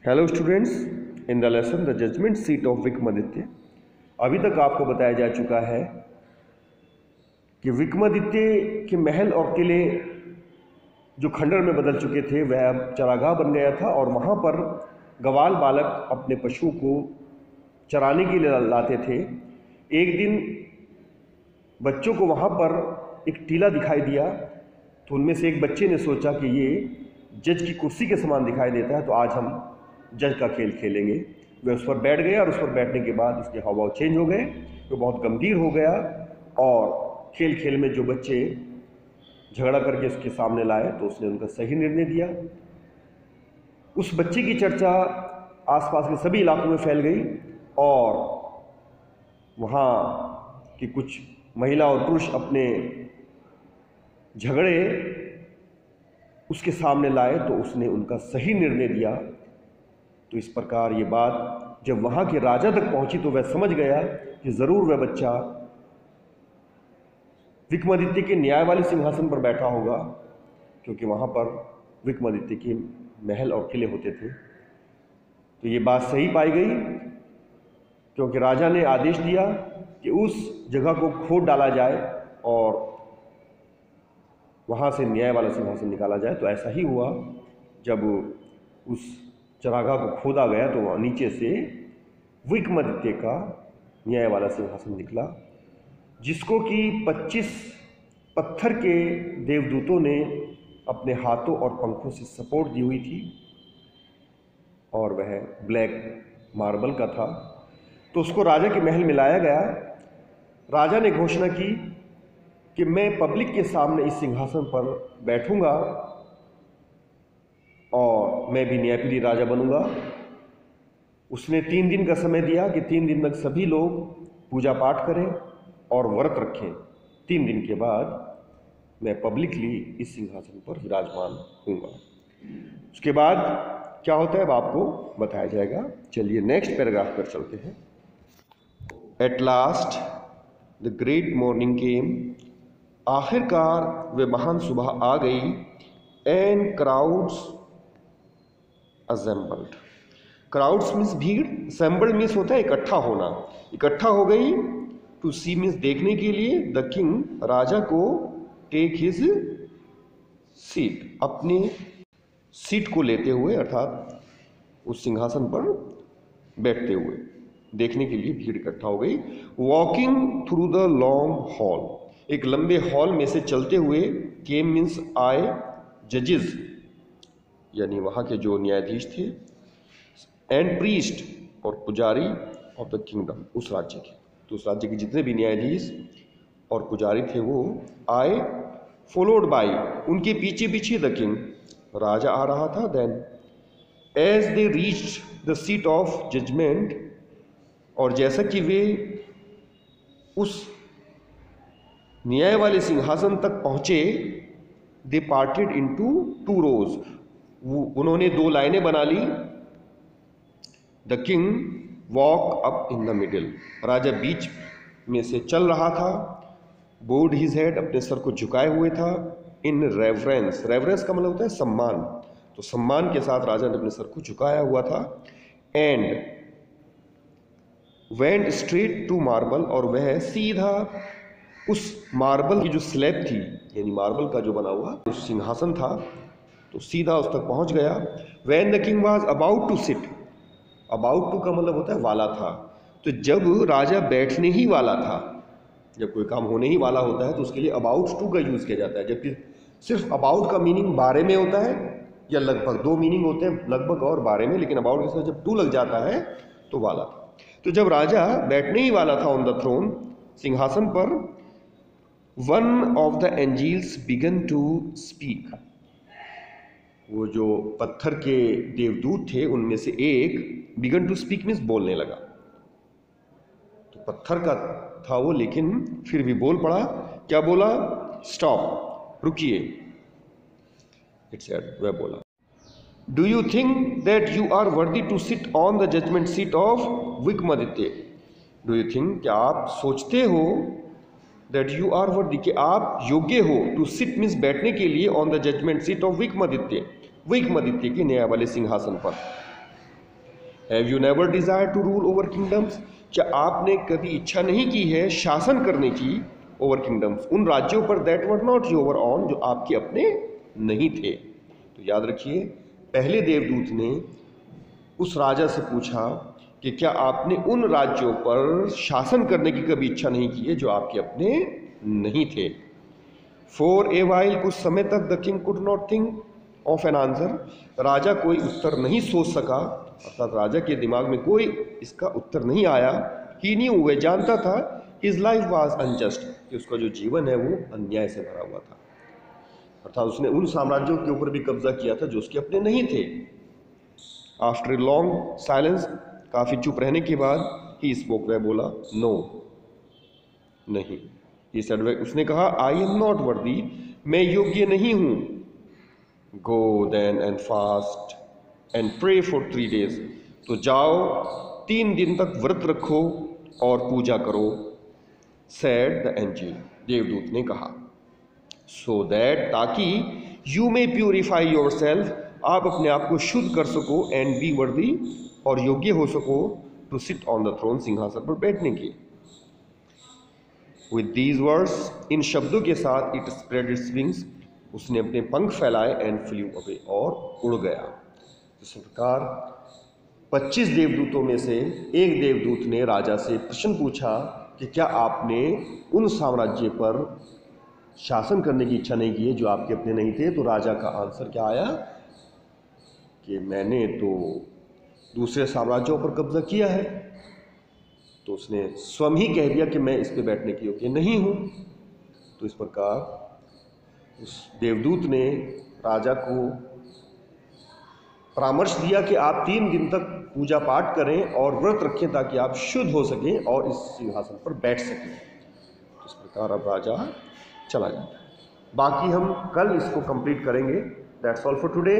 Hello students, in the lesson the judgement seat of Vikramaditya. अभी तक आपको बताया जा चुका है कि विक्रमादित्य के महल और किले जो खंडर में बदल चुके थे वह अब चरागाह बन गया था और वहाँ पर गवाल बालक अपने पशुओं को चराने के लिए लाते थे। एक दिन बच्चों को वहाँ पर एक टीला दिखाई दिया तो उनमें से एक बच्चे ने सोचा कि ये जज की कुर्सी के समान दिखाई देता है, तो आज हम जज का खेल खेलेंगे। वह उस पर बैठ गया और उस पर बैठने के बाद उसके हाव चेंज हो गए, वो बहुत गंभीर हो गया और खेल खेल में जो बच्चे झगड़ा करके उसके सामने लाए तो उसने उनका सही निर्णय दिया। उस बच्चे की चर्चा आसपास के सभी इलाकों में फैल गई और वहाँ की कुछ महिला और पुरुष अपने झगड़े उसके सामने लाए तो उसने उनका सही निर्णय दिया। तो इस प्रकार ये बात जब वहाँ के राजा तक पहुंची तो वह समझ गया कि ज़रूर वह बच्चा विक्रमादित्य के न्याय वाले सिंहासन पर बैठा होगा, क्योंकि वहाँ पर विक्रमादित्य के महल और किले होते थे। तो ये बात सही पाई गई, क्योंकि राजा ने आदेश दिया कि उस जगह को खोद डाला जाए और वहाँ से न्याय वाला सिंहासन निकाला जाए। तो ऐसा ही हुआ। जब उस चरागाह को खोदा गया तो वहाँ नीचे से विक्रमादित्य का न्याय वाला सिंहासन निकला, जिसको कि 25 पत्थर के देवदूतों ने अपने हाथों और पंखों से सपोर्ट दी हुई थी और वह ब्लैक मार्बल का था। तो उसको राजा के महल में लाया गया। राजा ने घोषणा की कि मैं पब्लिक के सामने इस सिंहासन पर बैठूंगा और मैं भी न्यायप्रिय राजा बनूंगा। उसने 3 दिन का समय दिया कि 3 दिन तक सभी लोग पूजा पाठ करें और व्रत रखें। 3 दिन के बाद मैं पब्लिकली इस सिंहासन पर विराजमान होऊंगा। उसके बाद क्या होता है अब आपको बताया जाएगा। चलिए नेक्स्ट पैराग्राफ पर चलते हैं। At last the great morning came, आखिरकार वे महान सुबह आ गई। And crowds assembled, crowds means भीड़, असेंबल्ड मीन्स होता है इकट्ठा होना। इकट्ठा हो गई। टू सी मीन्स देखने के लिए। द किंग राजा को टेक हिज सीट, अपनी सीट को लेते हुए अर्थात उस सिंहासन पर बैठते हुए देखने के लिए भीड़ इकट्ठा हो गई। Walking through the long haul, एक लंबे हॉल में से चलते हुए। केम मीन्स आए। जजेस यानी वहाँ के जो न्यायाधीश थे। एंड प्रीस्ट और पुजारी ऑफ द किंगडम, उस राज्य के, तो उस राज्य के जितने भी न्यायाधीश और पुजारी थे वो आए। फॉलोड बाई, उनके पीछे पीछे द किंग, राजा आ रहा था। Then as they reached the seat of judgement, और जैसा कि वे उस न्याय वाले सिंहासन तक पहुंचे, दे पार्टेड इनटू 2 रोज, उन्होंने 2 लाइनें बना ली। The king walk up in the middle, राजा बीच में से चल रहा था। बोर्ड हिज हेड, अपने सर को झुकाए हुए था। इन रेवरेंस, रेवरेंस का मतलब होता है सम्मान, तो सम्मान के साथ राजा ने अपने सर को झुकाया हुआ था। And went straight to marble, और वह सीधा उस मार्बल की जो स्लैब थी, यानी मार्बल का जो बना हुआ उस सिंहासन था, तो सीधा उस तक पहुंच गया। When the king was about to sit, about to का मतलब होता है वाला था। तो जब राजा बैठने ही वाला था, जब कोई काम होने ही वाला होता है तो उसके लिए अबाउट टू का यूज किया जाता है। जबकि सिर्फ अबाउट का मीनिंग बारे में होता है, या लगभग 2 मीनिंग होते हैं, लगभग और बारे में, लेकिन अबाउट के साथ जब टू लग जाता है तो वाला था। तो जब राजा बैठने ही वाला था ऑन द थ्रोन, सिंहासन पर, one of the angels began to speak, वो जो पत्थर के देवदूत थे उनमें से एक बिगन टू स्पीक मीन्स बोलने लगा। तो पत्थर का था वो, लेकिन फिर भी बोल पड़ा। क्या बोला? स्टॉप, रुकिए। इट सेड, वह बोला, do you think that you are worthy to sit on the judgement seat of Vikramaditya? Do you think, क्या आप सोचते हो, दैट यू आर वर्दी, कि आप योग्य हो, टू सिट मीन्स बैठने के लिए, on the judgement seat of Vikramaditya, Vikramaditya के न्याय वाले सिंहासन पर। Have you never desire to rule over kingdoms, क्या आपने कभी इच्छा नहीं की है शासन करने की ओवर किंगडम्स, उन राज्यों पर that were not your on, जो आपके अपने नहीं थे। तो याद रखिए, पहले देवदूत ने उस राजा से पूछा कि क्या आपने उन राज्यों पर शासन करने की कभी इच्छा नहीं की है जो आपके अपने नहीं थे। फॉर ए वाइल, कुछ समय तक the king could not think of an answer, राजा कोई उत्तर नहीं सोच सका, अर्थात राजा के दिमाग में कोई इसका उत्तर नहीं आया। ही न्यू, वह जानता था, हिज लाइफ वाज अनजस्ट, कि उसका जो जीवन है वो अन्याय से भरा हुआ था, अर्थात उसने उन साम्राज्यों के ऊपर भी कब्जा किया था जो उसके अपने नहीं थे। आफ्टर ए लॉन्ग साइलेंस, काफी चुप रहने के बाद, ही स्पोक, वह बोला, नो, नहीं। ही सेड, उसने कहा, आई एम नॉट वर्दी, मैं योग्य नहीं हूं। Go then and fast and pray for 3 days, तो जाओ 3 दिन तक व्रत रखो और पूजा करो। सैड द एंजल, देवदूत ने कहा, सो दैट, ताकि you may purify your self, आप अपने आप को शुद्ध कर सको, एंड बी वर्दी, और योग्य हो सको, to sit on the throne, सिंहासन पर बैठने के। विद दीज वर्ड्स, इन शब्दों के साथ, इट स्प्रेड इट्स विंग्स, उसने अपने पंख फैलाए, एंड फ्लू अवे, और उड़ गया। इस प्रकार 25 देवदूतों में से एक देवदूत ने राजा से प्रश्न पूछा कि क्या आपने उन साम्राज्य पर शासन करने की इच्छा नहीं की है जो आपके अपने नहीं थे। तो राजा का आंसर क्या आया कि मैंने तो दूसरे साम्राज्यों पर कब्जा किया है। तो उसने स्वयं ही कह दिया कि मैं इस पे बैठने के योग्य नहीं हूं। तो इस प्रकार उस देवदूत ने राजा को परामर्श दिया कि आप 3 दिन तक पूजा पाठ करें और व्रत रखें ताकि आप शुद्ध हो सकें और इस सिंहासन पर बैठ सकें। इस प्रकार अब राजा चला जाता है। बाकी हम कल इसको कंप्लीट करेंगे। That's all for today.